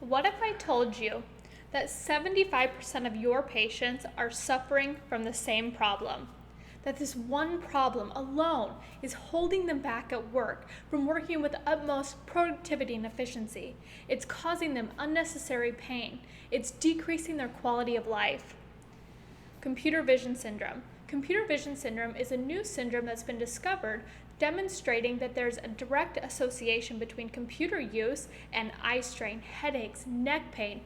What if I told you that 75% of your patients are suffering from the same problem? That this one problem alone is holding them back at work from working with utmost productivity and efficiency. It's causing them unnecessary pain. It's decreasing their quality of life. Computer vision syndrome. Computer vision syndrome is a new syndrome that's been discovered demonstrating that there's a direct association between computer use and eye strain, headaches, neck pain.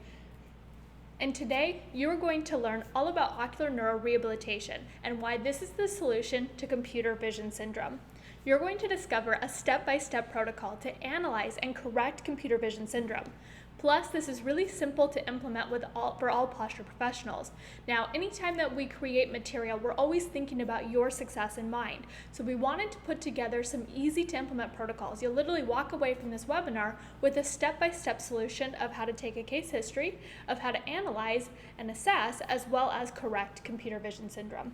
And today, you're going to learn all about ocular neuro rehabilitation and why this is the solution to computer vision syndrome. You're going to discover a step-by-step protocol to analyze and correct computer vision syndrome. Plus, this is really simple to implement for all posture professionals. Now, anytime that we create material, we're always thinking about your success in mind. So we wanted to put together some easy to implement protocols. You'll literally walk away from this webinar with a step-by-step solution of how to take a case history, of how to analyze and assess, as well as correct computer vision syndrome.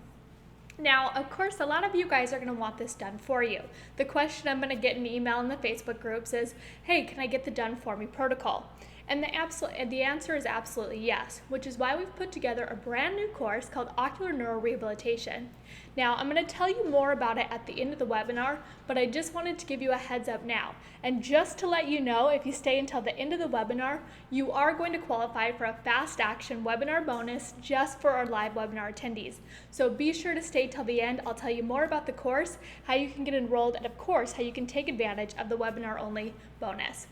Now, of course, a lot of you guys are going to want this done for you. The question I'm going to get in email in the Facebook groups is, hey, can I get the done for me protocol? And the answer is absolutely yes, which is why we've put together a brand new course called Ocular Neuro Rehabilitation. Now, I'm going to tell you more about it at the end of the webinar, but I just wanted to give you a heads up now. And just to let you know, if you stay until the end of the webinar, you are going to qualify for a fast action webinar bonus just for our live webinar attendees. So be sure to stay till the end. I'll tell you more about the course, how you can get enrolled, and of course, how you can take advantage of the webinar only bonus.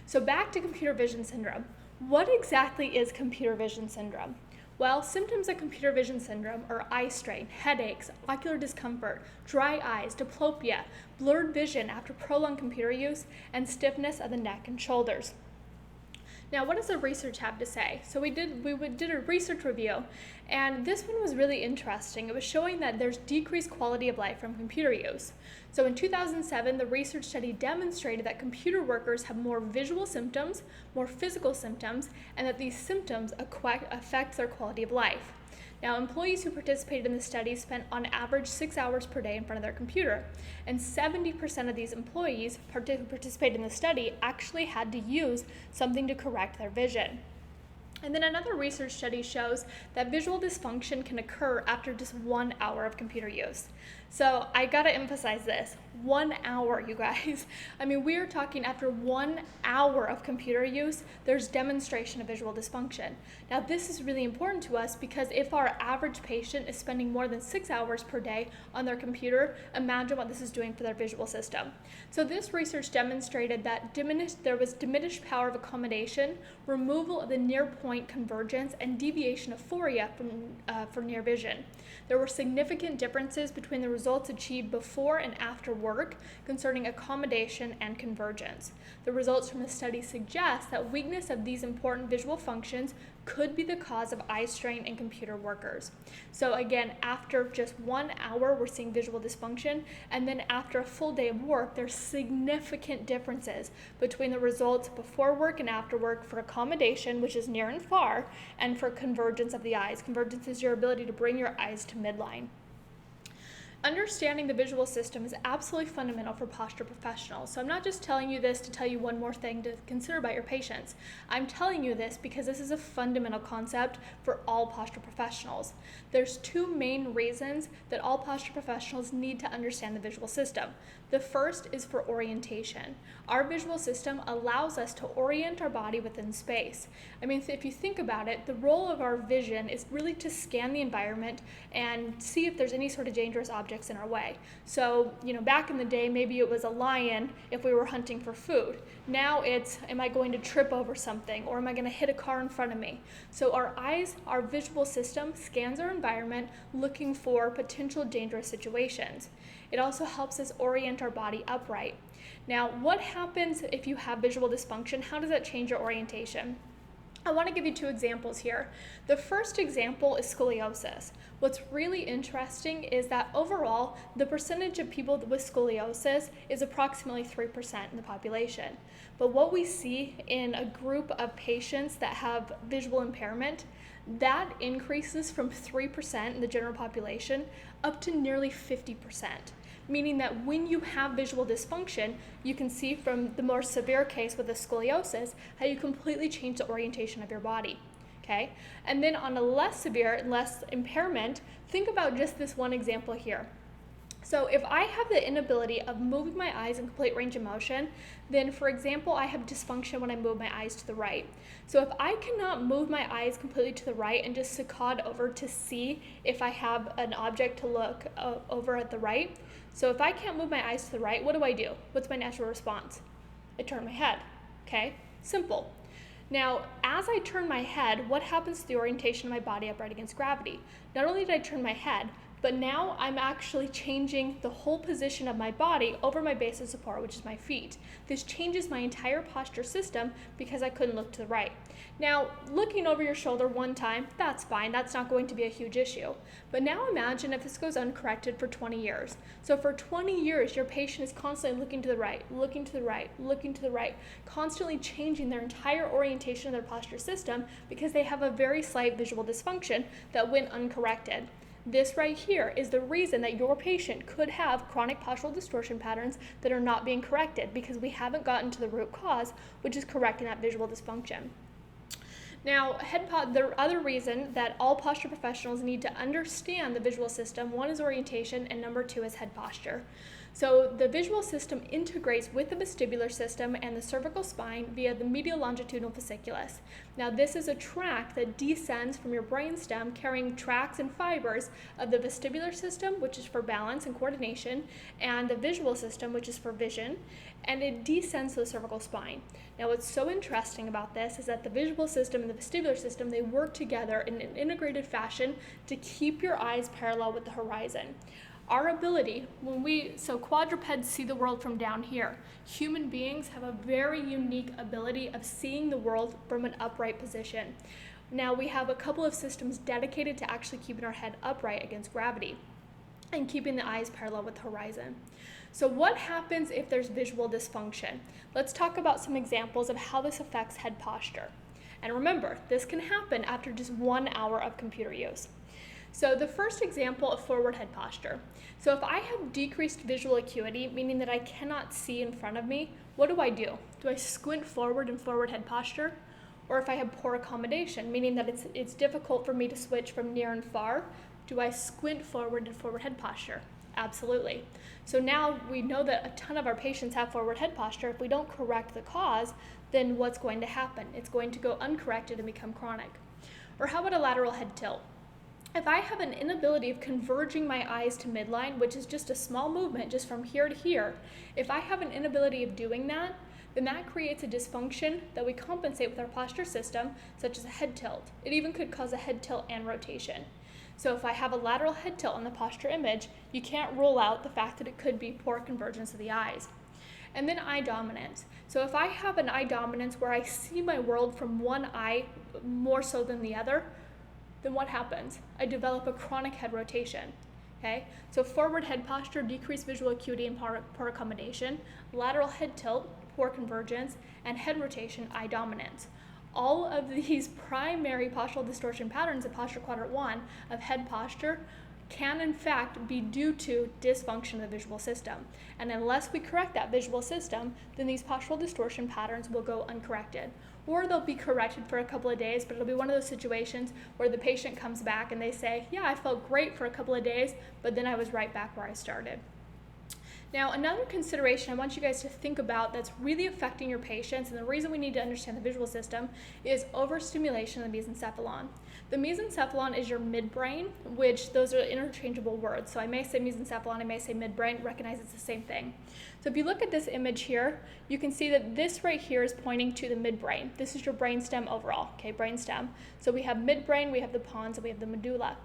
So back to computer vision syndrome. What exactly is computer vision syndrome? Well, symptoms of computer vision syndrome are eye strain, headaches, ocular discomfort, dry eyes, diplopia, blurred vision after prolonged computer use, and stiffness of the neck and shoulders. Now, what does the research have to say? So we did a research review, and this one was really interesting. It was showing that there's decreased quality of life from computer use. So in 2007, the research study demonstrated that computer workers have more visual symptoms, more physical symptoms, and that these symptoms affect their quality of life. Now, employees who participated in the study spent on average 6 hours per day in front of their computer, and 70% of these employees who participated in the study actually had to use something to correct their vision. And then another research study shows that visual dysfunction can occur after just 1 hour of computer use. So I gotta emphasize this, 1 hour, you guys. I mean, we are talking after 1 hour of computer use, there's demonstration of visual dysfunction. Now, this is really important to us because if our average patient is spending more than 6 hours per day on their computer, imagine what this is doing for their visual system. So this research demonstrated that there was diminished power of accommodation, removal of the near point convergence, and deviation of phoria for near vision. There were significant differences between the results achieved before and after work concerning accommodation and convergence. The results from the study suggest that weakness of these important visual functions could be the cause of eye strain in computer workers. So again, after just 1 hour, we're seeing visual dysfunction, and then after a full day of work, there's significant differences between the results before work and after work for accommodation, which is near and far, and for convergence of the eyes. Convergence is your ability to bring your eyes to midline. Understanding the visual system is absolutely fundamental for posture professionals. So I'm not just telling you this to tell you one more thing to consider about your patients. I'm telling you this because this is a fundamental concept for all posture professionals. There's two main reasons that all posture professionals need to understand the visual system. The first is for orientation. Our visual system allows us to orient our body within space. I mean, if you think about it, the role of our vision is really to scan the environment and see if there's any sort of dangerous objects in our way. So, back in the day, maybe it was a lion if we were hunting for food. Now it's, am I going to trip over something, or am I going to hit a car in front of me? So our eyes, our visual system scans our environment looking for potential dangerous situations. It also helps us orient our body upright. Now, what happens if you have visual dysfunction? How does that change your orientation? I want to give you two examples here. The first example is scoliosis. What's really interesting is that overall, the percentage of people with scoliosis is approximately 3% in the population. But what we see in a group of patients that have visual impairment, that increases from 3% in the general population up to nearly 50%. meaning that when you have visual dysfunction, you can see from the more severe case with the scoliosis how you completely change the orientation of your body. Okay? And then on a less severe, less impairment, think about just this one example here. So if I have the inability of moving my eyes in complete range of motion, then for example, I have dysfunction when I move my eyes to the right. So if I cannot move my eyes completely to the right and just saccade over to see if I have an object to look over at the right, so if I can't move my eyes to the right, what do? What's my natural response? I turn my head, okay? Simple. Now, as I turn my head, what happens to the orientation of my body upright against gravity? Not only did I turn my head, but now I'm actually changing the whole position of my body over my base of support, which is my feet. This changes my entire posture system because I couldn't look to the right. Now, looking over your shoulder one time, that's fine. That's not going to be a huge issue. But now imagine if this goes uncorrected for 20 years. So for 20 years, your patient is constantly looking to the right, looking to the right, looking to the right, constantly changing their entire orientation of their posture system because they have a very slight visual dysfunction that went uncorrected. This right here is the reason that your patient could have chronic postural distortion patterns that are not being corrected because we haven't gotten to the root cause, which is correcting that visual dysfunction. Now, the other reason that all posture professionals need to understand the visual system, one is orientation and number two is head posture. So the visual system integrates with the vestibular system and the cervical spine via the medial longitudinal fasciculus. Now this is a tract that descends from your brainstem carrying tracts and fibers of the vestibular system, which is for balance and coordination, and the visual system, which is for vision, and it descends to the cervical spine. Now what's so interesting about this is that the visual system and the vestibular system, they work together in an integrated fashion to keep your eyes parallel with the horizon. Our ability, so quadrupeds see the world from down here. Human beings have a very unique ability of seeing the world from an upright position. Now we have a couple of systems dedicated to actually keeping our head upright against gravity and keeping the eyes parallel with the horizon. So what happens if there's visual dysfunction? Let's talk about some examples of how this affects head posture. And remember, this can happen after just 1 hour of computer use. So the first example of forward head posture. So if I have decreased visual acuity, meaning that I cannot see in front of me, what do? Do I squint forward in forward head posture? Or if I have poor accommodation, meaning that it's difficult for me to switch from near and far, do I squint forward in forward head posture? Absolutely. So now we know that a ton of our patients have forward head posture. If we don't correct the cause, then what's going to happen? It's going to go uncorrected and become chronic. Or how about a lateral head tilt? If I have an inability of converging my eyes to midline, which is just a small movement just from here to here, if I have an inability of doing that, then that creates a dysfunction that we compensate with our posture system, such as a head tilt. It even could cause a head tilt and rotation. So if I have a lateral head tilt on the posture image, you can't rule out the fact that it could be poor convergence of the eyes. And then eye dominance. So if I have an eye dominance where I see my world from one eye more so than the other, then what happens? I develop a chronic head rotation. Okay? So forward head posture, decreased visual acuity and poor accommodation, lateral head tilt, poor convergence, and head rotation, eye dominance. All of these primary postural distortion patterns in posture quadrant 1 of head posture can in fact be due to dysfunction of the visual system. And unless we correct that visual system, then these postural distortion patterns will go uncorrected. Or they'll be corrected for a couple of days, but it'll be one of those situations where the patient comes back and they say, yeah, I felt great for a couple of days, but then I was right back where I started. Now, another consideration I want you guys to think about that's really affecting your patients, and the reason we need to understand the visual system, is overstimulation of the mesencephalon. The mesencephalon is your midbrain, which those are interchangeable words. So I may say mesencephalon, I may say midbrain, recognize it's the same thing. So if you look at this image here, you can see that this right here is pointing to the midbrain. This is your brainstem overall, okay, brainstem. So we have midbrain, we have the pons, and we have the medulla.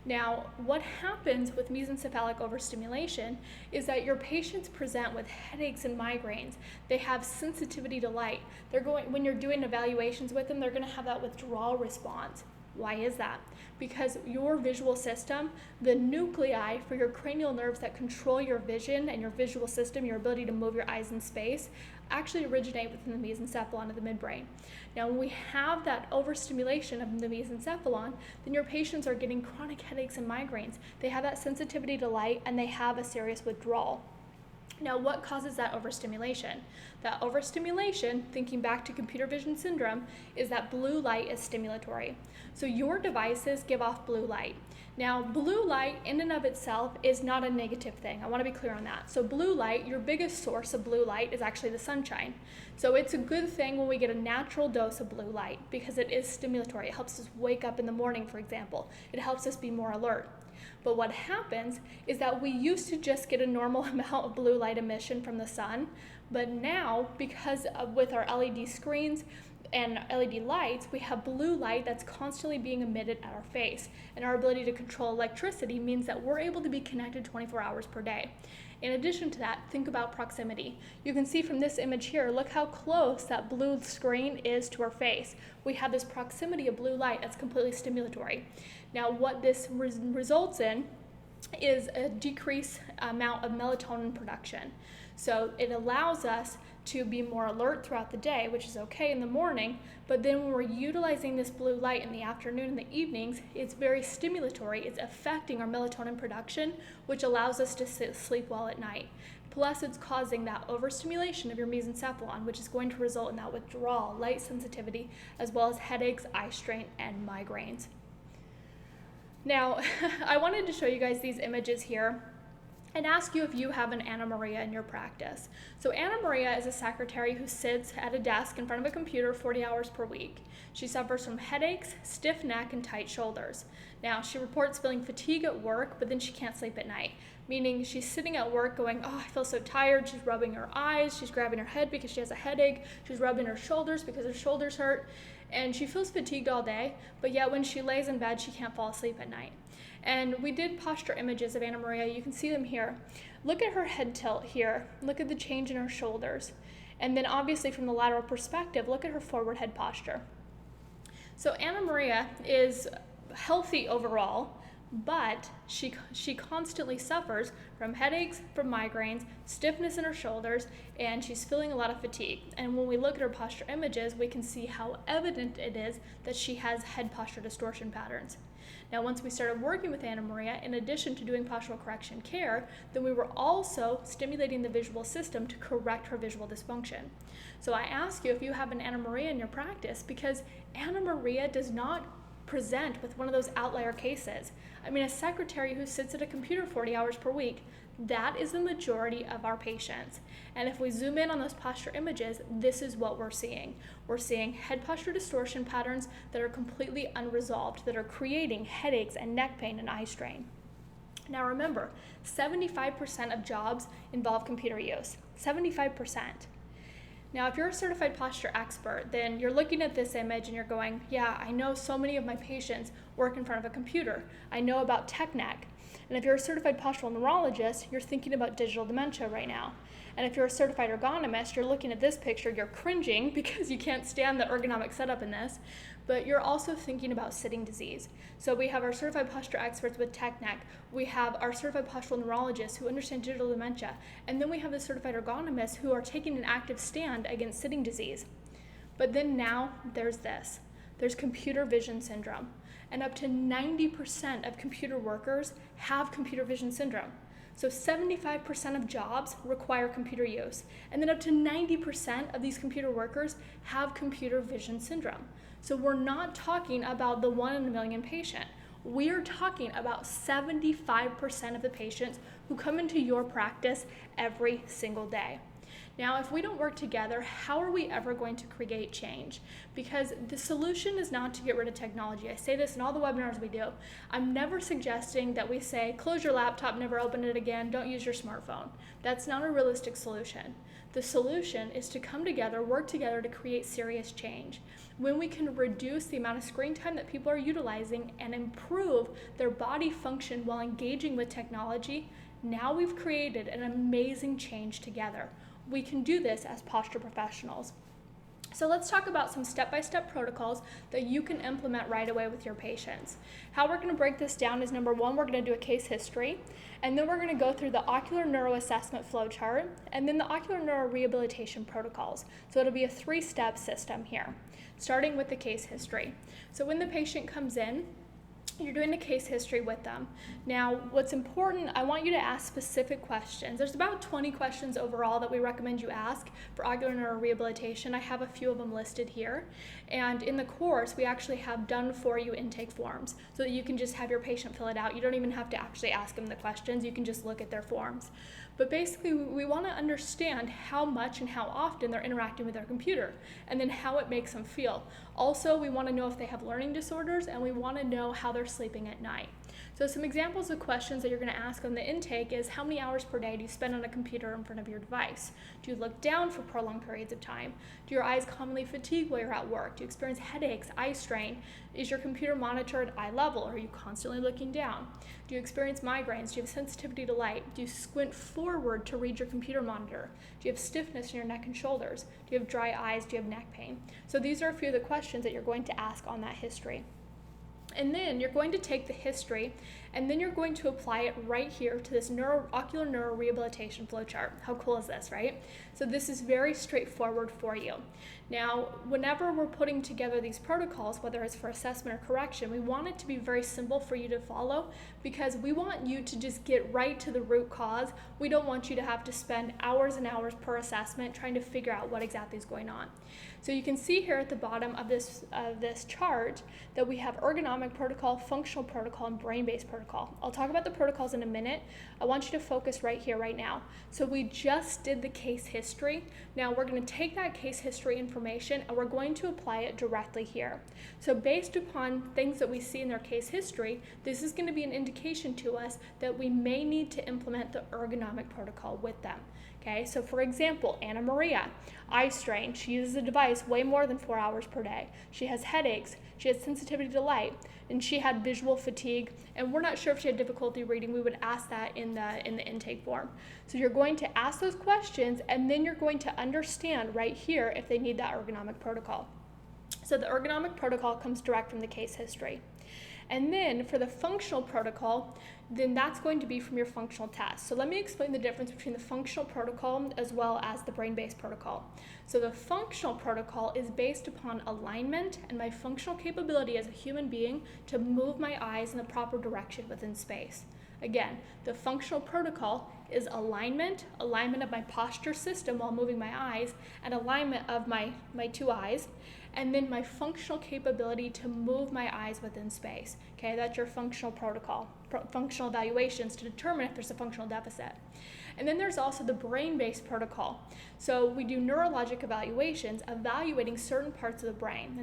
Now, what happens with mesencephalic overstimulation is that your patients present with headaches and migraines. They have sensitivity to light. When you're doing evaluations with them, they're going to have that withdrawal response. Why is that? Because your visual system, the nuclei for your cranial nerves that control your vision and your visual system, your ability to move your eyes in space, actually originate within the mesencephalon of the midbrain. Now, when we have that overstimulation of the mesencephalon, then your patients are getting chronic headaches and migraines. They have that sensitivity to light, and they have a serious withdrawal. Now, what causes that overstimulation? That overstimulation, thinking back to computer vision syndrome, is that blue light is stimulatory. So your devices give off blue light. Now, blue light in and of itself is not a negative thing. I want to be clear on that. So blue light, your biggest source of blue light is actually the sunshine. So it's a good thing when we get a natural dose of blue light because it is stimulatory. It helps us wake up in the morning, for example. It helps us be more alert. But what happens is that we used to just get a normal amount of blue light emission from the sun, but now, because with our LED screens and LED lights, we have blue light that's constantly being emitted at our face. And our ability to control electricity means that we're able to be connected 24 hours per day. In addition to that, think about proximity. You can see from this image here, look how close that blue screen is to our face. We have this proximity of blue light that's completely stimulatory. Now, what this results in is a decreased amount of melatonin production. So it allows us to be more alert throughout the day, which is okay in the morning, but then when we're utilizing this blue light in the afternoon and the evenings, it's very stimulatory. It's affecting our melatonin production, which allows us to sleep well at night. Plus, it's causing that overstimulation of your mesencephalon, which is going to result in that withdrawal, light sensitivity, as well as headaches, eye strain, and migraines. Now, I wanted to show you guys these images here and ask you if you have an Anna Maria in your practice. So Anna Maria is a secretary who sits at a desk in front of a computer 40 hours per week. She suffers from headaches, stiff neck, and tight shoulders. Now, she reports feeling fatigue at work, but then she can't sleep at night, meaning she's sitting at work going, oh, I feel so tired. She's rubbing her eyes, she's grabbing her head because she has a headache, she's rubbing her shoulders because her shoulders hurt, and she feels fatigued all day, but yet when she lays in bed, she can't fall asleep at night. And we did posture images of Anna Maria. You can see them here. Look at her head tilt here. Look at the change in her shoulders. And then obviously from the lateral perspective, look at her forward head posture. So Anna Maria is healthy overall, but she constantly suffers from headaches, from migraines, stiffness in her shoulders, and she's feeling a lot of fatigue. And when we look at her posture images, we can see how evident it is that she has head posture distortion patterns. Now, once we started working with Anna Maria, in addition to doing postural correction care, then we were also stimulating the visual system to correct her visual dysfunction. So I ask you if you have an Anna Maria in your practice, because Anna Maria does not present with one of those outlier cases. I mean, a secretary who sits at a computer 40 hours per week, that is the majority of our patients. And if we zoom in on those posture images, this is what we're seeing. We're seeing head posture distortion patterns that are completely unresolved, that are creating headaches and neck pain and eye strain. Now remember, 75% of jobs involve computer use, 75%. Now, if you're a certified posture expert, then you're looking at this image and you're going, yeah, I know so many of my patients work in front of a computer. I know about tech neck. And if you're a certified postural neurologist, you're thinking about digital dementia right now. And if you're a certified ergonomist, you're looking at this picture, you're cringing because you can't stand the ergonomic setup in this, but you're also thinking about sitting disease. So we have our certified posture experts with tech neck, we have our certified postural neurologists who understand digital dementia, and then we have the certified ergonomists who are taking an active stand against sitting disease. But then now there's this. There's computer vision syndrome. And up to 90% of computer workers have computer vision syndrome. So 75% of jobs require computer use. And then up to 90% of these computer workers have computer vision syndrome. So we're not talking about the 1 in a million patient. We are talking about 75% of the patients who come into your practice every single day. Now, if we don't work together, how are we ever going to create change? Because the solution is not to get rid of technology. I say this in all the webinars we do. I'm never suggesting that we say, close your laptop, never open it again, don't use your smartphone. That's not a realistic solution. The solution is to come together, work together to create serious change. When we can reduce the amount of screen time that people are utilizing and improve their body function while engaging with technology, now we've created an amazing change together. We can do this as posture professionals. So let's talk about some step-by-step protocols that you can implement right away with your patients. How we're going to break this down is, number one, we're going to do a case history, and then we're going to go through the ocular neuro assessment flowchart, and then the ocular neuro rehabilitation protocols. So it'll be a 3-step system here, starting with the case history. So when the patient comes in, you're doing a case history with them. Now, what's important, I want you to ask specific questions. There's about 20 questions overall that we recommend you ask for ocular neuro rehabilitation. I have a few of them listed here. And in the course, we actually have done for you intake forms so that you can just have your patient fill it out. You don't even have to actually ask them the questions. You can just look at their forms. But basically, we want to understand how much and how often they're interacting with their computer, and then how it makes them feel. Also, we want to know if they have learning disorders, and we want to know how they're sleeping at night. So some examples of questions that you're going to ask on the intake is, how many hours per day do you spend on a computer in front of your device? Do you look down for prolonged periods of time? Do your eyes commonly fatigue while you're at work? Do you experience headaches, eye strain? Is your computer monitor at eye level, or are you constantly looking down? Do you experience migraines? Do you have sensitivity to light? Do you squint forward to read your computer monitor? Do you have stiffness in your neck and shoulders? Do you have dry eyes? Do you have neck pain? So these are a few of the questions that you're going to ask on that history. And then you're going to take the history, and then you're going to apply it right here to this ocular neuro rehabilitation flowchart. How cool is this, right? So this is very straightforward for you. Now, whenever we're putting together these protocols, whether it's for assessment or correction, we want it to be very simple for you to follow, because we want you to just get right to the root cause. We don't want you to have to spend hours and hours per assessment trying to figure out what exactly is going on. So you can see here at the bottom of this chart that we have ergonomic protocol, functional protocol, and brain-based protocol. I'll talk about the protocols in a minute. I want you to focus right here, right now. So we just did the case history. Now we're going to take that case history information and we're going to apply it directly here. So based upon things that we see in their case history, this is going to be an indication to us that we may need to implement the ergonomic protocol with them. Okay, so for example, Anna Maria, eye strain. She uses the device way more than 4 hours per day. She has headaches. She has sensitivity to light, and she had visual fatigue. And we're not sure if she had difficulty reading. We would ask that in the intake form. So you're going to ask those questions, and then you're going to understand right here if they need that ergonomic protocol. So the ergonomic protocol comes direct from the case history. And then for the functional protocol, then that's going to be from your functional test. So let me explain the difference between the functional protocol as well as the brain-based protocol. So the functional protocol is based upon alignment and my functional capability as a human being to move my eyes in the proper direction within space. Again, the functional protocol is alignment of my posture system while moving my eyes, and alignment of my two eyes, and then my functional capability to move my eyes within space. Okay, that's your functional protocol, functional evaluations to determine if there's a functional deficit. And then there's also the brain-based protocol. So we do neurologic evaluations, evaluating certain parts of the brain.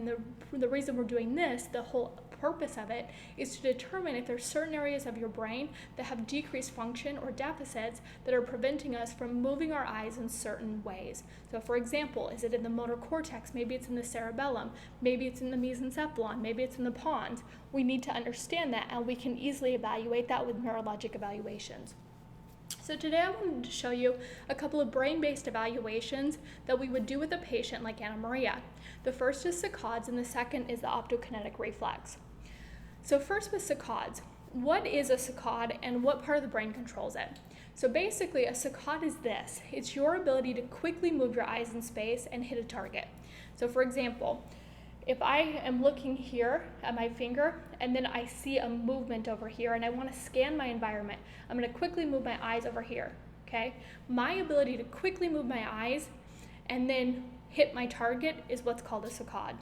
And the reason we're doing this, the whole purpose of it, is to determine if there's certain areas of your brain that have decreased function or deficits that are preventing us from moving our eyes in certain ways. So for example, is it in the motor cortex? Maybe it's in the cerebellum. Maybe it's in the mesencephalon. Maybe it's in the pons. We need to understand that, and we can easily evaluate that with neurologic evaluations. So today I wanted to show you a couple of brain-based evaluations that we would do with a patient like Anna Maria. The first is saccades, and the second is the optokinetic reflex. So first with saccades, what is a saccade and what part of the brain controls it? So basically a saccade is this. It's your ability to quickly move your eyes in space and hit a target. So for example, if I am looking here at my finger and then I see a movement over here and I want to scan my environment, I'm going to quickly move my eyes over here, okay? My ability to quickly move my eyes and then hit my target is what's called a saccade.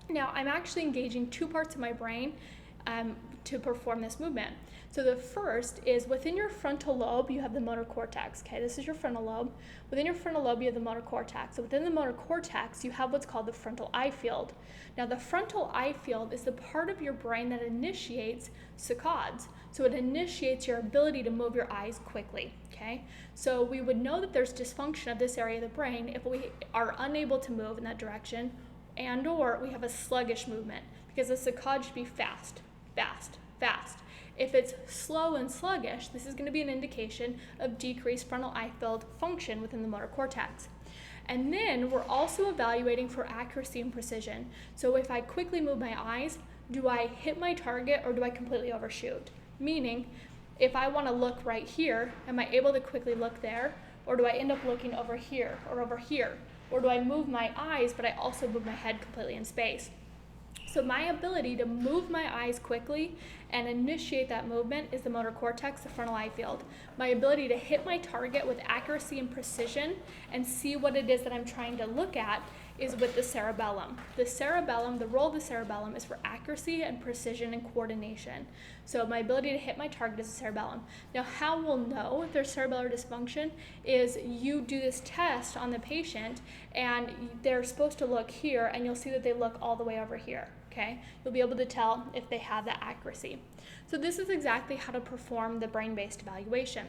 Now, I'm actually engaging two parts of my brain to perform this movement. So the first is within your frontal lobe, you have the motor cortex. Okay, this is your frontal lobe. Within your frontal lobe, you have the motor cortex. So within the motor cortex, you have what's called the frontal eye field. Now, the frontal eye field is the part of your brain that initiates saccades. So it initiates your ability to move your eyes quickly. Okay, so we would know that there's dysfunction of this area of the brain if we are unable to move in that direction, and or we have a sluggish movement, because the saccade should be fast, fast, fast. If it's slow and sluggish, this is going to be an indication of decreased frontal eye field function within the motor cortex. And then we're also evaluating for accuracy and precision. So if I quickly move my eyes, do I hit my target or do I completely overshoot? Meaning, if I want to look right here, am I able to quickly look there? Or do I end up looking over here or over here? Or do I move my eyes, but I also move my head completely in space? So my ability to move my eyes quickly and initiate that movement is the motor cortex, the frontal eye field. My ability to hit my target with accuracy and precision and see what it is that I'm trying to look at is with the cerebellum. The cerebellum, the role of the cerebellum is for accuracy and precision and coordination. So my ability to hit my target is the cerebellum. Now, how we'll know if there's cerebellar dysfunction is you do this test on the patient and they're supposed to look here and you'll see that they look all the way over here. Okay, you'll be able to tell if they have that accuracy. So this is exactly how to perform the brain-based evaluation.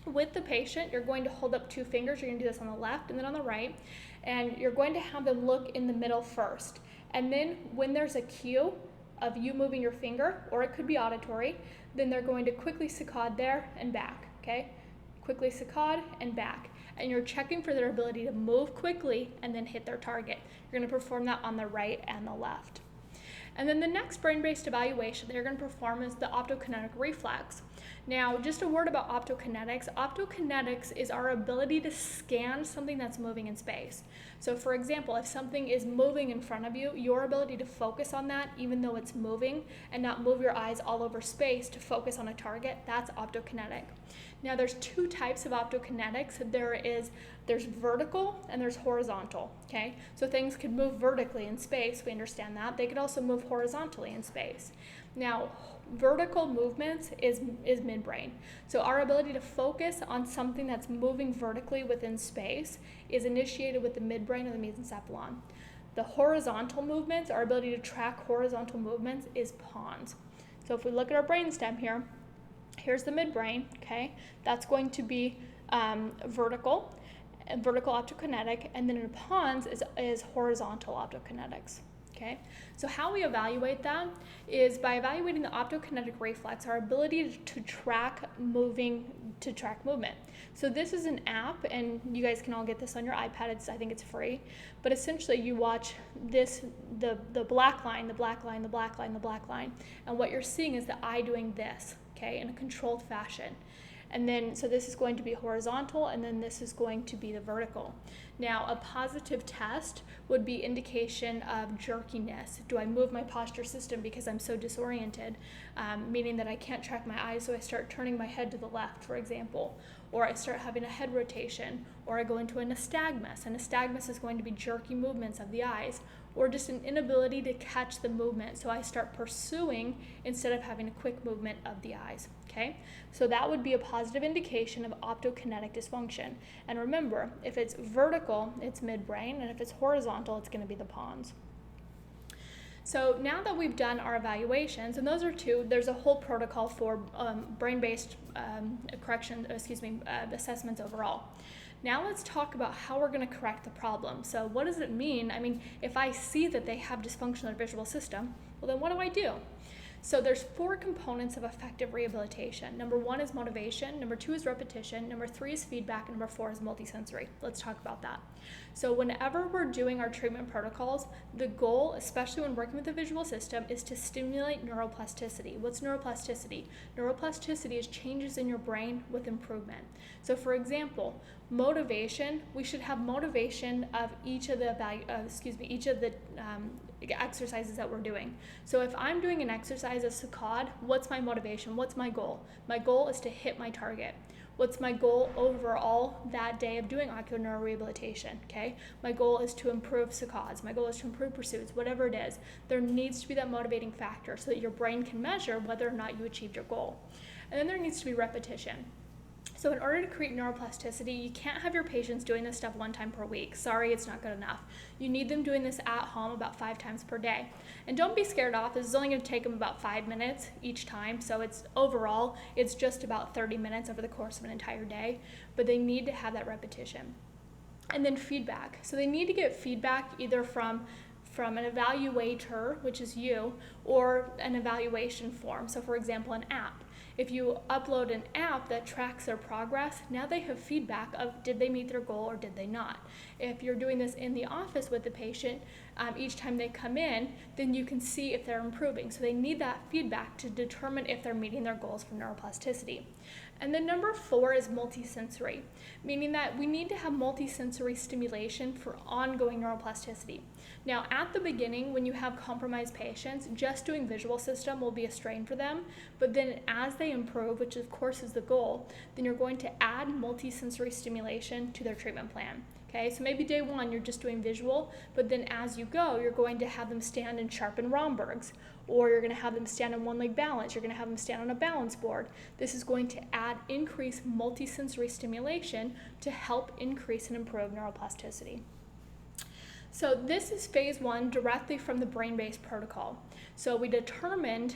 With the patient, you're going to hold up 2 fingers. You're going to do this on the left and then on the right, and you're going to have them look in the middle first. And then when there's a cue of you moving your finger, or it could be auditory, then they're going to quickly saccade there and back, okay? Quickly saccade and back. And you're checking for their ability to move quickly and then hit their target. You're going to perform that on the right and the left. And then the next brain-based evaluation that you're going to perform is the optokinetic reflex. Now, just a word about optokinetics. Optokinetics is our ability to scan something that's moving in space. So for example, if something is moving in front of you, your ability to focus on that even though it's moving and not move your eyes all over space to focus on a target, that's optokinetic. Now there's 2 types of optokinetics. There's vertical and there's horizontal, okay? So things could move vertically in space, we understand that. They could also move horizontally in space. Now, vertical movements is midbrain. So our ability to focus on something that's moving vertically within space is initiated with the midbrain or the mesencephalon. The horizontal movements, our ability to track horizontal movements is pons. So if we look at our brainstem here, here's the midbrain, okay? That's going to be vertical optokinetic, and then in pons is horizontal optokinetics, okay? So how we evaluate that is by evaluating the optokinetic reflex, our ability to track movement. So this is an app, and you guys can all get this on your iPad. I think it's free, but essentially you watch this, the black line, the black line, the black line, the black line, and what you're seeing is the eye doing this, okay, in a controlled fashion. And then, so this is going to be horizontal, and then this is going to be the vertical. Now, a positive test would be indication of jerkiness. Do I move my posture system because I'm so disoriented, meaning that I can't track my eyes, so I start turning my head to the left, for example, or I start having a head rotation, or I go into a nystagmus. A nystagmus is going to be jerky movements of the eyes, or just an inability to catch the movement, so I start pursuing instead of having a quick movement of the eyes, okay? So that would be a positive indication of optokinetic dysfunction. And remember, if it's vertical, it's midbrain, and if it's horizontal, it's going to be the pons. So now that we've done our evaluations, and those are 2, there's a whole protocol for brain-based assessments overall. Now let's talk about how we're going to correct the problem. So what does it mean? I mean, if I see that they have dysfunction in their visual system, well then what do I do? So there's 4 components of effective rehabilitation. Number 1 is motivation, number 2 is repetition, number 3 is feedback, and number 4 is multisensory. Let's talk about that. So whenever we're doing our treatment protocols, the goal, especially when working with the visual system, is to stimulate neuroplasticity. What's neuroplasticity? Neuroplasticity is changes in your brain with improvement. So for example, motivation, we should have motivation of each of the exercises that we're doing. So if I'm doing an exercise of saccade, what's my motivation? What's my goal? My goal is to hit my target. What's my goal overall that day of doing ocular neurorehabilitation, okay? My goal is to improve saccades. My goal is to improve pursuits, whatever it is. There needs to be that motivating factor so that your brain can measure whether or not you achieved your goal. And then there needs to be repetition. So in order to create neuroplasticity, you can't have your patients doing this stuff 1 time per week. Sorry, it's not good enough. You need them doing this at home about 5 times per day. And don't be scared off. This is only going to take them about 5 minutes each time. So it's just about 30 minutes over the course of an entire day. But they need to have that repetition. And then feedback. So they need to get feedback either from an evaluator, which is you, or an evaluation form. So for example, an app. If you upload an app that tracks their progress, now they have feedback of did they meet their goal or did they not. If you're doing this in the office with the patient, each time they come in, then you can see if they're improving. So they need that feedback to determine if they're meeting their goals for neuroplasticity. And then number 4 is multisensory, meaning that we need to have multisensory stimulation for ongoing neuroplasticity. Now, at the beginning, when you have compromised patients, just doing visual system will be a strain for them, but then as they improve, which of course is the goal, then you're going to add multisensory stimulation to their treatment plan. Okay, so maybe day 1 you're just doing visual, but then as you go, you're going to have them stand and sharpen Rombergs, or you're going to have them stand on one-leg balance, you're going to have them stand on a balance board. This is going to add increased multisensory stimulation to help increase and improve neuroplasticity. So this is phase 1 directly from the brain-based protocol. So we determined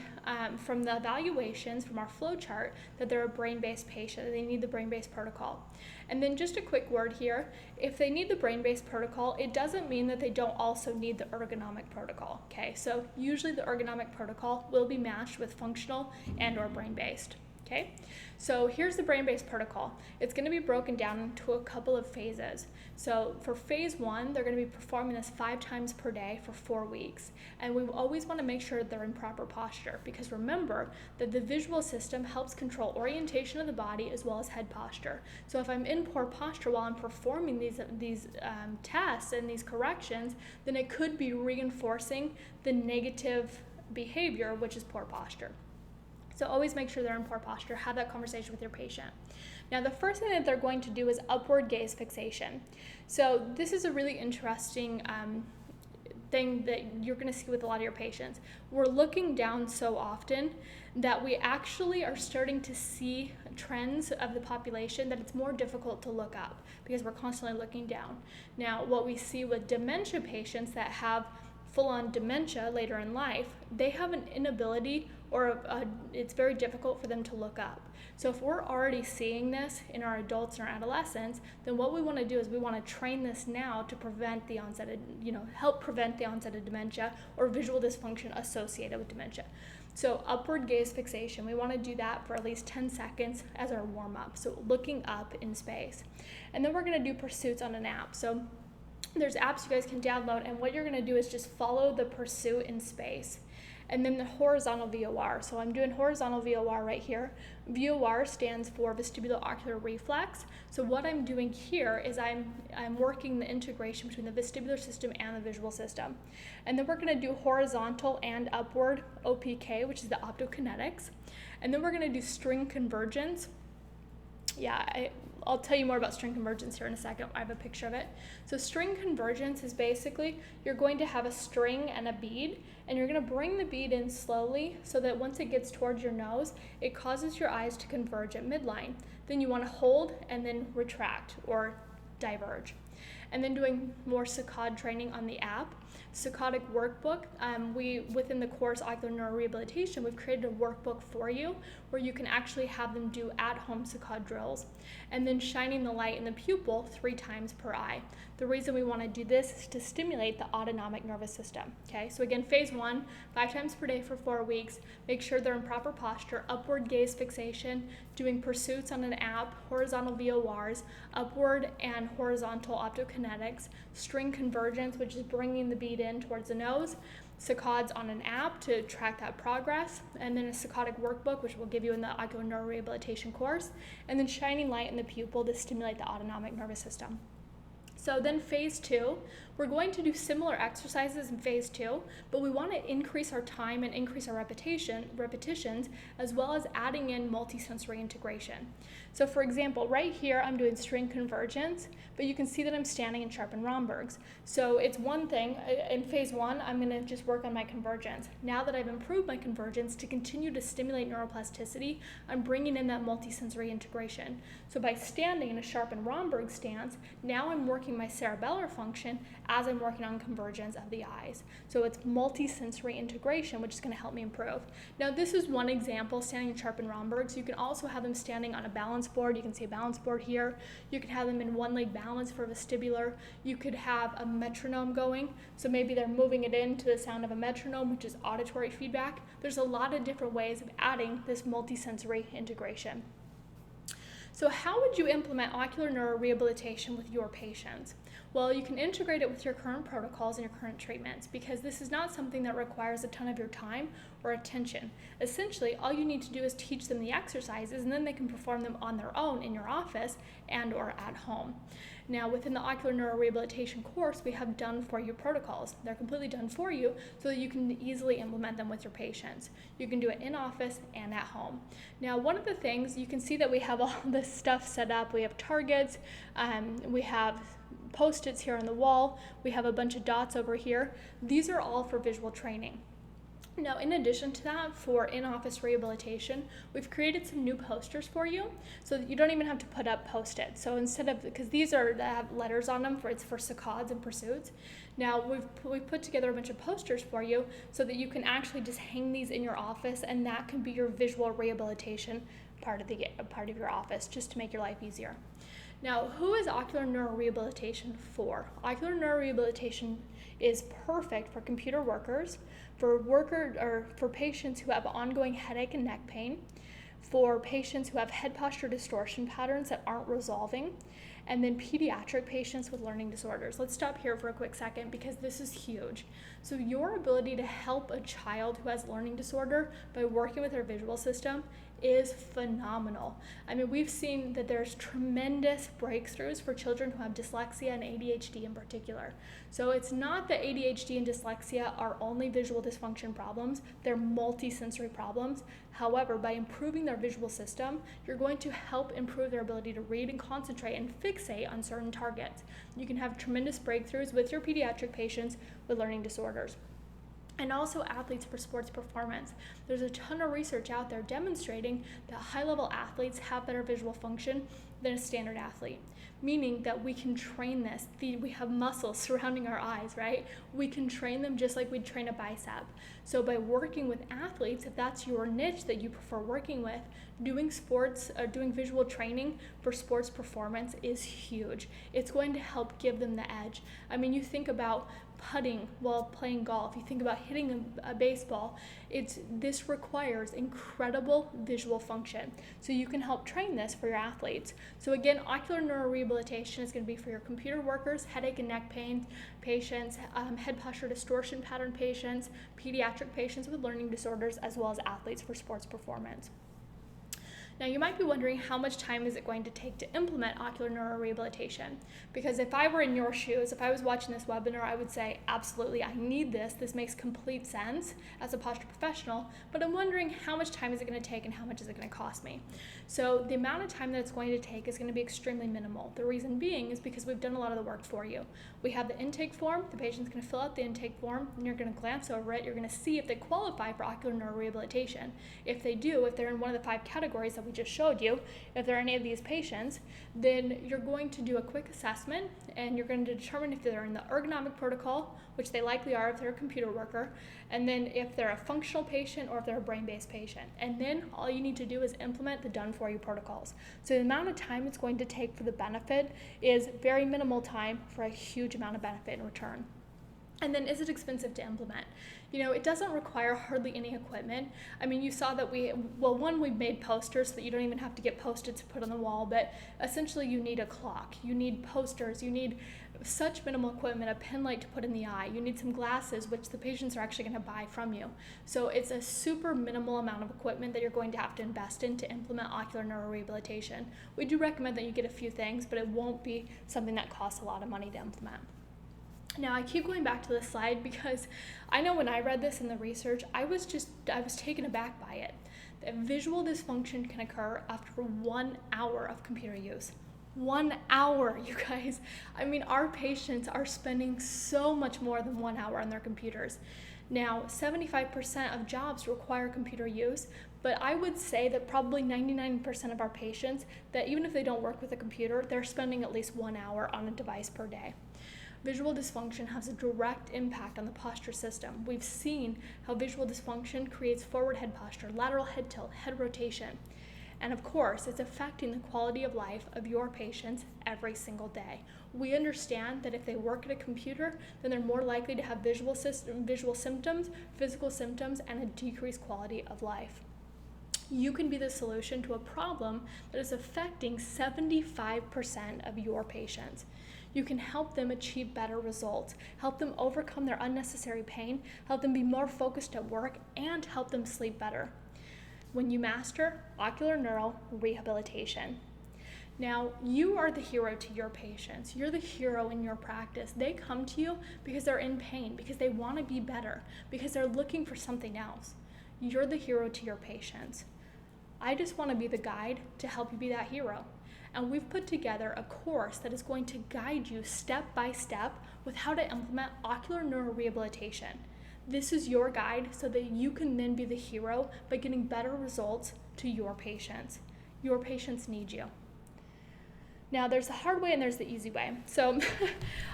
from the evaluations from our flow chart that they're a brain-based patient, that they need the brain-based protocol. And then just a quick word here, if they need the brain-based protocol, it doesn't mean that they don't also need the ergonomic protocol, okay? So usually the ergonomic protocol will be matched with functional and or brain-based. Okay, so here's the brain-based protocol. It's going to be broken down into a couple of phases. So for phase 1, they're going to be performing this 5 times per day for 4 weeks. And we always want to make sure that they're in proper posture, because remember that the visual system helps control orientation of the body as well as head posture. So if I'm in poor posture while I'm performing these tests and these corrections, then it could be reinforcing the negative behavior, which is poor posture. So always make sure they're in poor posture. Have that conversation with your patient. Now, the first thing that they're going to do is upward gaze fixation. So this is a really interesting thing that you're going to see with a lot of your patients. We're looking down so often that we actually are starting to see trends of the population that it's more difficult to look up because we're constantly looking down. Now, what we see with dementia patients that have full-on dementia later in life, they have an inability or it's very difficult for them to look up. So if we're already seeing this in our adults and our adolescents, then what we want to do is we want to train this now to prevent the onset of, help prevent the onset of dementia or visual dysfunction associated with dementia. So upward gaze fixation, we want to do that for at least 10 seconds as our warm-up, so looking up in space. And then we're going to do pursuits on an app. So there's apps you guys can download, and what you're going to do is just follow the pursuit in space. And then the horizontal VOR. So I'm doing horizontal VOR right here. VOR stands for vestibulo-ocular reflex. So what I'm doing here is I'm working the integration between the vestibular system and the visual system. And then we're going to do horizontal and upward OPK, which is the optokinetics. And then we're going to do string convergence. I'll tell you more about string convergence here in a second. I have a picture of it. So string convergence is basically you're going to have a string and a bead, and you're going to bring the bead in slowly so that once it gets towards your nose, it causes your eyes to converge at midline. Then you want to hold and then retract or diverge. And then doing more saccade training on the app. Saccadic workbook, within the course Ocular Neuro Rehabilitation, we've created a workbook for you where you can actually have them do at-home saccade drills. And then shining the light in the pupil 3 times per eye. The reason we want to do this is to stimulate the autonomic nervous system. Okay, so again, phase 1, 5 times per day for 4 weeks. Make sure they're in proper posture, upward gaze fixation, doing pursuits on an app, horizontal VORs, upward and horizontal optokinetics, string convergence, which is bringing the bead in towards the nose, saccades on an app to track that progress, and then a saccadic workbook, which we'll give you in the Ocular Neuro Rehabilitation course, and then shining light in the pupil to stimulate the autonomic nervous system. So then phase 2, we're going to do similar exercises in phase 2, but we want to increase our time and increase our repetitions, as well as adding in multisensory integration. So for example, right here I'm doing string convergence, but you can see that I'm standing in sharpen Rombergs. So it's one thing, in phase 1, I'm going to just work on my convergence. Now that I've improved my convergence, to continue to stimulate neuroplasticity, I'm bringing in that multisensory integration. So by standing in a sharpen Romberg stance, now I'm working working my cerebellar function as I'm working on convergence of the eyes. So it's multi-sensory integration, which is going to help me improve. Now, this is one example, standing in Sharp and Romberg's. You can also have them standing on a balance board. You can see a balance board here. You can have them in one leg balance for vestibular. You could have a metronome going. So maybe they're moving it into the sound of a metronome, which is auditory feedback. There's a lot of different ways of adding this multi-sensory integration. So how would you implement ocular neurorehabilitation with your patients? Well, you can integrate it with your current protocols and your current treatments, because this is not something that requires a ton of your time or attention. Essentially, all you need to do is teach them the exercises, and then they can perform them on their own in your office and or at home. Now, within the ocular neurorehabilitation course, we have done for you protocols. They're completely done for you so that you can easily implement them with your patients. You can do it in office and at home. Now, one of the things, you can see that we have all this stuff set up. We have targets, we have Post-its here on the wall, we have a bunch of dots over here. These are all for visual training. Now, in addition to that, for in-office rehabilitation, we've created some new posters for you so that you don't even have to put up Post-its. So instead of, because these are that have letters on them, it's for saccades and pursuits. Now, we've put together a bunch of posters for you so that you can actually just hang these in your office, and that can be your visual rehabilitation part of your office, just to make your life easier. Now, who is ocular neurorehabilitation for? Ocular neurorehabilitation is perfect for computer workers, for patients who have ongoing headache and neck pain, for patients who have head posture distortion patterns that aren't resolving, and then pediatric patients with learning disorders. Let's stop here for a quick second because this is huge. So your ability to help a child who has learning disorder by working with their visual system is phenomenal. I mean, we've seen that there's tremendous breakthroughs for children who have dyslexia and ADHD in particular. So it's not that ADHD and dyslexia are only visual dysfunction problems, they're multi-sensory problems. However, by improving their visual system, you're going to help improve their ability to read and concentrate and fixate on certain targets. You can have tremendous breakthroughs with your pediatric patients with learning disorders. And also athletes for sports performance. There's a ton of research out there demonstrating that high-level athletes have better visual function than a standard athlete, meaning that we can train this. We have muscles surrounding our eyes, right? We can train them just like we'd train a bicep. So by working with athletes, if that's your niche that you prefer working with, doing visual training for sports performance is huge. It's going to help give them the edge. I mean, you think about putting while playing golf, you think about hitting a baseball, this requires incredible visual function. So you can help train this for your athletes. So again, ocular neurorehabilitation is going to be for your computer workers, headache and neck pain patients, head posture distortion pattern patients, pediatric patients with learning disorders, as well as athletes for sports performance. Now, you might be wondering, how much time is it going to take to implement ocular neurorehabilitation? Because if I were in your shoes, if I was watching this webinar, I would say, absolutely, I need this. This makes complete sense as a posture professional, but I'm wondering, how much time is it going to take and how much is it going to cost me? So the amount of time that it's going to take is going to be extremely minimal. The reason being is because we've done a lot of the work for you. We have the intake form. The patient's going to fill out the intake form, and you're going to glance over it. You're going to see if they qualify for ocular neurorehabilitation. If they do, if they're in one of the 5 categories that we just showed you, if there are any of these patients, then you're going to do a quick assessment, and you're going to determine if they're in the ergonomic protocol, which they likely are if they're a computer worker, and then if they're a functional patient or if they're a brain-based patient. And then all you need to do is implement the done-for-you protocols. So the amount of time it's going to take for the benefit is very minimal time for a huge amount of benefit in return. And then, is it expensive to implement? You know, it doesn't require hardly any equipment. I mean, you saw that we've made posters so that you don't even have to get Post-its to put on the wall, but essentially you need a clock, you need posters, you need such minimal equipment, a pen light to put in the eye, you need some glasses, which the patients are actually going to buy from you. So it's a super minimal amount of equipment that you're going to have to invest in to implement ocular neurorehabilitation. We do recommend that you get a few things, but it won't be something that costs a lot of money to implement. Now, I keep going back to this slide because I know when I read this in the research, I was taken aback by it. That visual dysfunction can occur after 1 hour of computer use. 1 hour, you guys. I mean, our patients are spending so much more than 1 hour on their computers. Now, 75% of jobs require computer use, but I would say that probably 99% of our patients, that even if they don't work with a computer, they're spending at least 1 hour on a device per day. Visual dysfunction has a direct impact on the posture system. We've seen how visual dysfunction creates forward head posture, lateral head tilt, head rotation. And of course, it's affecting the quality of life of your patients every single day. We understand that if they work at a computer, then they're more likely to have visual symptoms, physical symptoms, and a decreased quality of life. You can be the solution to a problem that is affecting 75% of your patients. You can help them achieve better results, help them overcome their unnecessary pain, help them be more focused at work, and help them sleep better when you master ocular neuro rehabilitation. Now, you are the hero to your patients. You're the hero in your practice. They come to you because they're in pain, because they want to be better, because they're looking for something else. You're the hero to your patients. I just want to be the guide to help you be that hero. And we've put together a course that is going to guide you step by step with how to implement ocular neuro rehabilitation. This is your guide so that you can then be the hero by getting better results to your patients. Your patients need you. Now, there's the hard way and there's the easy way. So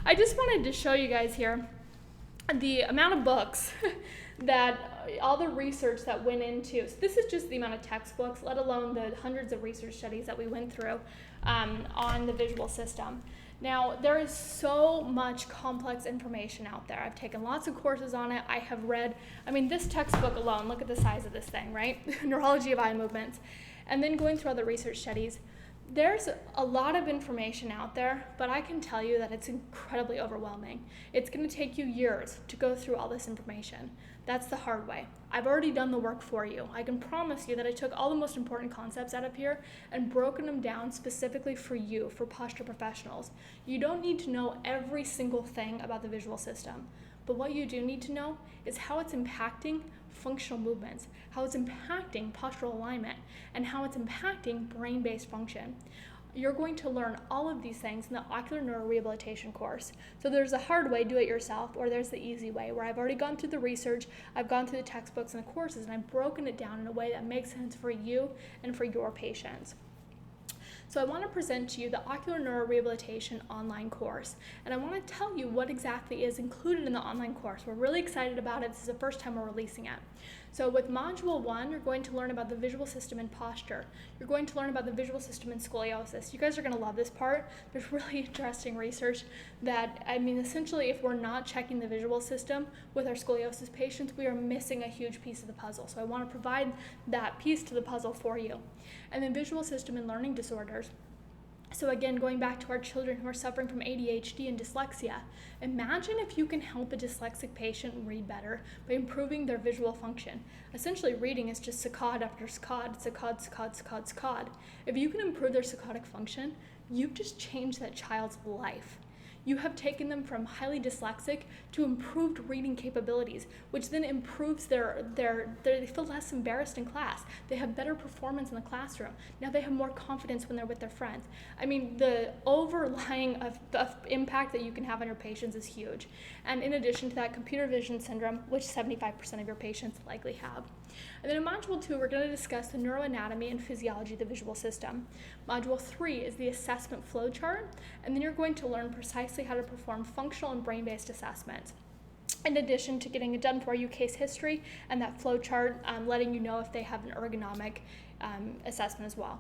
I just wanted to show you guys here the amount of books that all the research that went into. So this is just the amount of textbooks, let alone the hundreds of research studies that we went through on the visual system. Now, there is so much complex information out there. I've taken lots of courses on it. I have read, this textbook alone, look at the size of this thing, right? Neurology of eye movements. And then going through other research studies, there's a lot of information out there, but I can tell you that it's incredibly overwhelming. It's going to take you years to go through all this information. That's the hard way. I've already done the work for you. I can promise you that I took all the most important concepts out of here and broken them down specifically for you, for posture professionals. You don't need to know every single thing about the visual system, but what you do need to know is how it's impacting functional movements, how it's impacting postural alignment, and how it's impacting brain-based function. You're going to learn all of these things in the ocular neuro rehabilitation course. So there's a hard way, do it yourself, or there's the easy way, where I've already gone through the research, I've gone through the textbooks and the courses, and I've broken it down in a way that makes sense for you and for your patients. So I want to present to you the Ocular Neuro Rehabilitation online course, and I want to tell you what exactly is included in the online course. We're really excited about it. This is the first time we're releasing it. So with Module 1, you're going to learn about the visual system and posture. You're going to learn about the visual system and scoliosis. You guys are going to love this part. There's really interesting research that, essentially, if we're not checking the visual system with our scoliosis patients, we are missing a huge piece of the puzzle. So I want to provide that piece to the puzzle for you. And then visual system and learning disorders. So again, going back to our children who are suffering from ADHD and dyslexia, imagine if you can help a dyslexic patient read better by improving their visual function. Essentially, reading is just saccade after saccade, saccade, saccade, saccade, saccade. If you can improve their saccadic function, you've just changed that child's life. You have taken them from highly dyslexic to improved reading capabilities, which then improves they feel less embarrassed in class. They have better performance in the classroom. Now they have more confidence when they're with their friends. The overlying of impact that you can have on your patients is huge. And in addition to that, computer vision syndrome, which 75% of your patients likely have. And then in Module 2, we're going to discuss the neuroanatomy and physiology of the visual system. Module 3 is the assessment flow chart, and then you're going to learn precisely how to perform functional and brain-based assessments. In addition to getting a done for you case history and that flow chart, letting you know if they have an ergonomic assessment as well.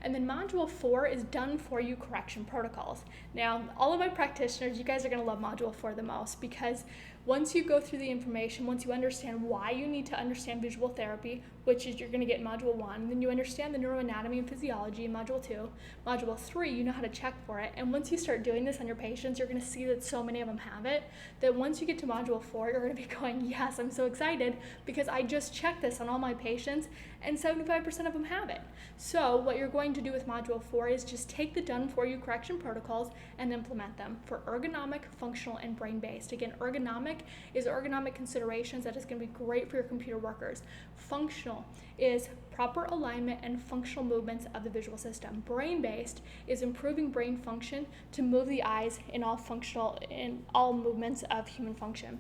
And then Module 4 is done for you correction protocols. Now, all of my practitioners, you guys are going to love Module 4 the most, because once you go through the information, once you understand why you need to understand visual therapy, which is you're going to get in Module 1, then you understand the neuroanatomy and physiology in Module 2. Module 3, you know how to check for it. And once you start doing this on your patients, you're going to see that so many of them have it, that once you get to Module 4, you're going to be going, yes, I'm so excited because I just checked this on all my patients and 75% of them have it. So what you're going to do with Module 4 is just take the done for you correction protocols and implement them for ergonomic, functional, and brain-based. Again, ergonomic is ergonomic considerations that is going to be great for your computer workers. Functional is proper alignment and functional movements of the visual system. Brain-based is improving brain function to move the eyes in all movements of human function.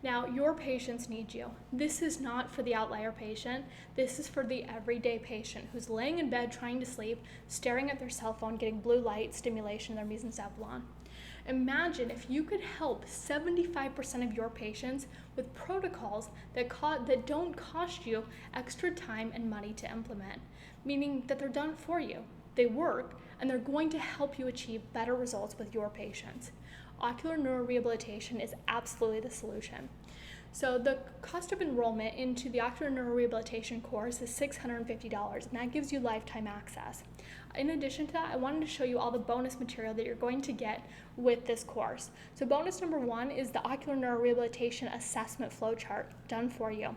Now, your patients need you. This is not for the outlier patient. This is for the everyday patient who's laying in bed trying to sleep, staring at their cell phone, getting blue light stimulation in their mesencephalon. Imagine if you could help 75% of your patients with protocols that don't cost you extra time and money to implement, meaning that they're done for you. They work, and they're going to help you achieve better results with your patients. Ocular neurorehabilitation is absolutely the solution. So the cost of enrollment into the Ocular Neurorehabilitation course is $650, and that gives you lifetime access. In addition to that, I wanted to show you all the bonus material that you're going to get with this course. So bonus number 1 is the Ocular Neurorehabilitation assessment flowchart done for you.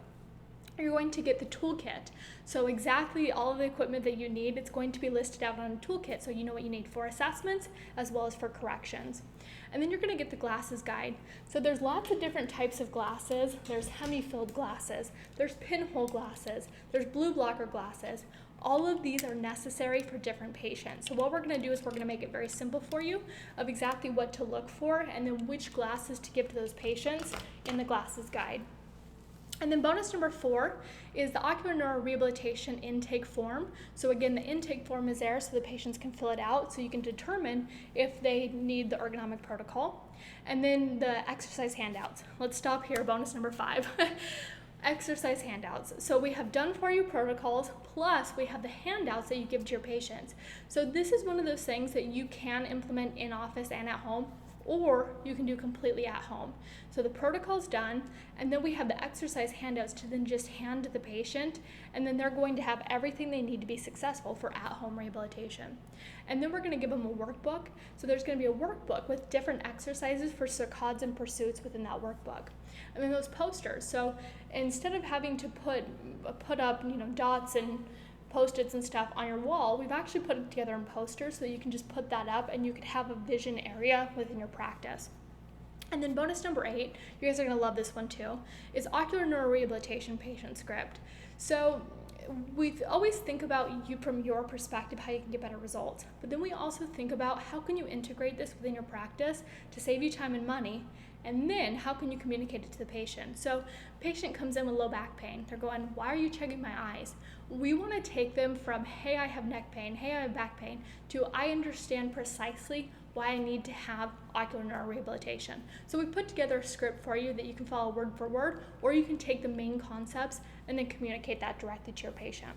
You're going to get the toolkit. So exactly all of the equipment that you need, it's going to be listed out on a toolkit so you know what you need for assessments as well as for corrections. And then you're going to get the glasses guide. So there's lots of different types of glasses. There's hemi-filled glasses, there's pinhole glasses, there's blue blocker glasses. All of these are necessary for different patients. So what we're going to do is we're going to make it very simple for you of exactly what to look for and then which glasses to give to those patients in the glasses guide. And then bonus number 4 is the Ocular Neurorehabilitation intake form. So again, the intake form is there so the patients can fill it out so you can determine if they need the ergonomic protocol. And then the exercise handouts. Let's stop here, bonus number 5. Exercise handouts. So we have done for you protocols, plus we have the handouts that you give to your patients. So this is one of those things that you can implement in office and at home, or you can do completely at home. So the protocol's done, and then we have the exercise handouts to then just hand to the patient, and then they're going to have everything they need to be successful for at-home rehabilitation. And then we're going to give them a workbook. So there's going to be a workbook with different exercises for saccades and pursuits within that workbook. And then those posters. So instead of having to put up, dots and Post-its and stuff on your wall, we've actually put it together in posters so that you can just put that up and you could have a vision area within your practice. And then bonus number 8, you guys are going to love this one too, is Ocular Neurorehabilitation patient script. So we always think about you from your perspective, how you can get better results. But then we also think about how can you integrate this within your practice to save you time and money. And then how can you communicate it to the patient? So patient comes in with low back pain. They're going, why are you checking my eyes? We want to take them from, hey, I have neck pain, hey, I have back pain, to I understand precisely why I need to have ocular neurorehabilitation. So we put together a script for you that you can follow word for word, or you can take the main concepts and then communicate that directly to your patient.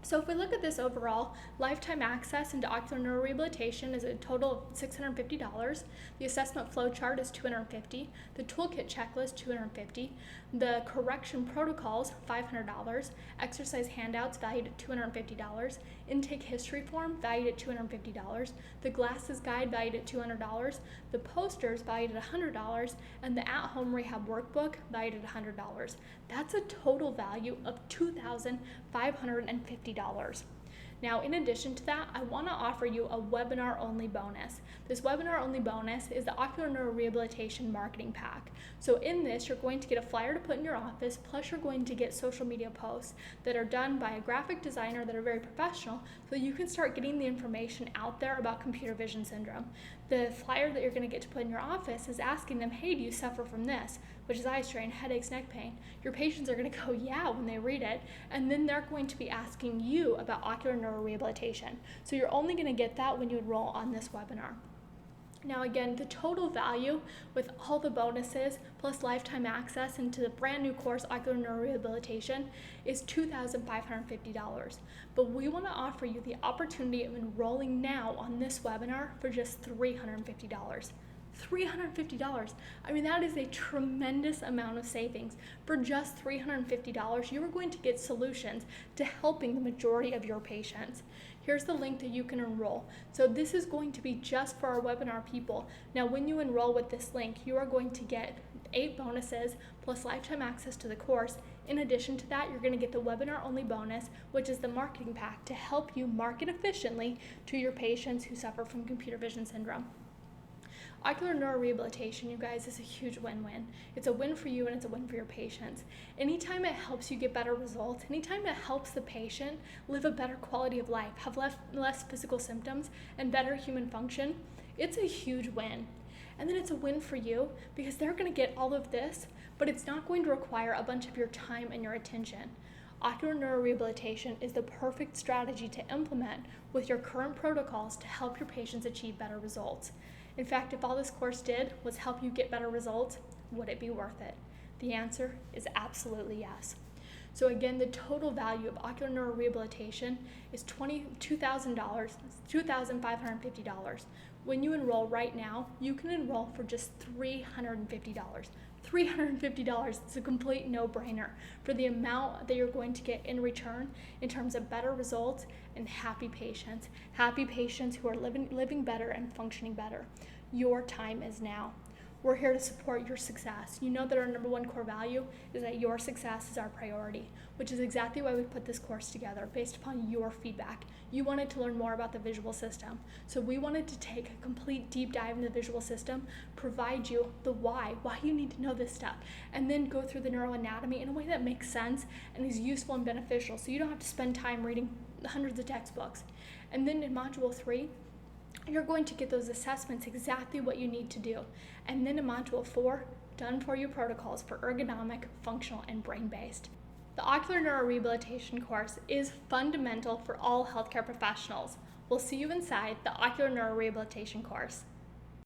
So if we look at this overall, lifetime access into ocular neurorehabilitation is a total of $650. The assessment flow chart is $250. The toolkit checklist, $250. The correction protocols, $500. Exercise handouts valued at $250. Intake history form valued at $250. The glasses guide valued at $200. The posters valued at $100. And the at-home rehab workbook valued at $100. That's a total value of $2,550. Now, in addition to that, I want to offer you a webinar-only bonus. This webinar-only bonus is the Ocular Neurorehabilitation Marketing Pack. So in this, you're going to get a flyer to put in your office, plus you're going to get social media posts that are done by a graphic designer that are very professional, so you can start getting the information out there about computer vision syndrome. The flyer that you're going to get to put in your office is asking them, hey, do you suffer from this? Which is eye strain, headaches, neck pain. Your patients are going to go, yeah, when they read it, and then they're going to be asking you about ocular neurorehabilitation. So you're only going to get that when you enroll on this webinar. Now again, the total value with all the bonuses plus lifetime access into the brand new course, Ocular Neurorehabilitation, is $2,550. But we want to offer you the opportunity of enrolling now on this webinar for just $350. $350. I mean, that is a tremendous amount of savings. For just $350, you are going to get solutions to helping the majority of your patients. Here's the link that you can enroll. So this is going to be just for our webinar people. Now, when you enroll with this link, you are going to get 8 bonuses plus lifetime access to the course. In addition to that, you're going to get the webinar-only bonus, which is the marketing pack to help you market efficiently to your patients who suffer from computer vision syndrome. Ocular neurorehabilitation, you guys, is a huge win-win. It's a win for you and it's a win for your patients. Anytime it helps you get better results, anytime it helps the patient live a better quality of life, have less physical symptoms, and better human function, it's a huge win. And then it's a win for you because they're going to get all of this, but it's not going to require a bunch of your time and your attention. Ocular neurorehabilitation is the perfect strategy to implement with your current protocols to help your patients achieve better results. In fact, if all this course did was help you get better results, would it be worth it? The answer is absolutely yes. So again, the total value of ocular neurorehabilitation is $22,000, $2,550. When you enroll right now, you can enroll for just $350. $350 is a complete no-brainer for the amount that you're going to get in return in terms of better results and happy patients who are living better and functioning better. Your time is now. We're here to support your success. You know that our number one core value is that your success is our priority, which is exactly why we put this course together based upon your feedback. You wanted to learn more about the visual system, so we wanted to take a complete deep dive into the visual system, provide you the why you need to know this stuff, and then go through the neuroanatomy in a way that makes sense and is useful and beneficial, so you don't have to spend time reading hundreds of textbooks. And then in Module 3, you're going to get those assessments exactly what you need to do. And then in Module 4, done for you protocols for ergonomic, functional, and brain-based. The Ocular Neurorehabilitation course is fundamental for all healthcare professionals. We'll see you inside the Ocular Neurorehabilitation course.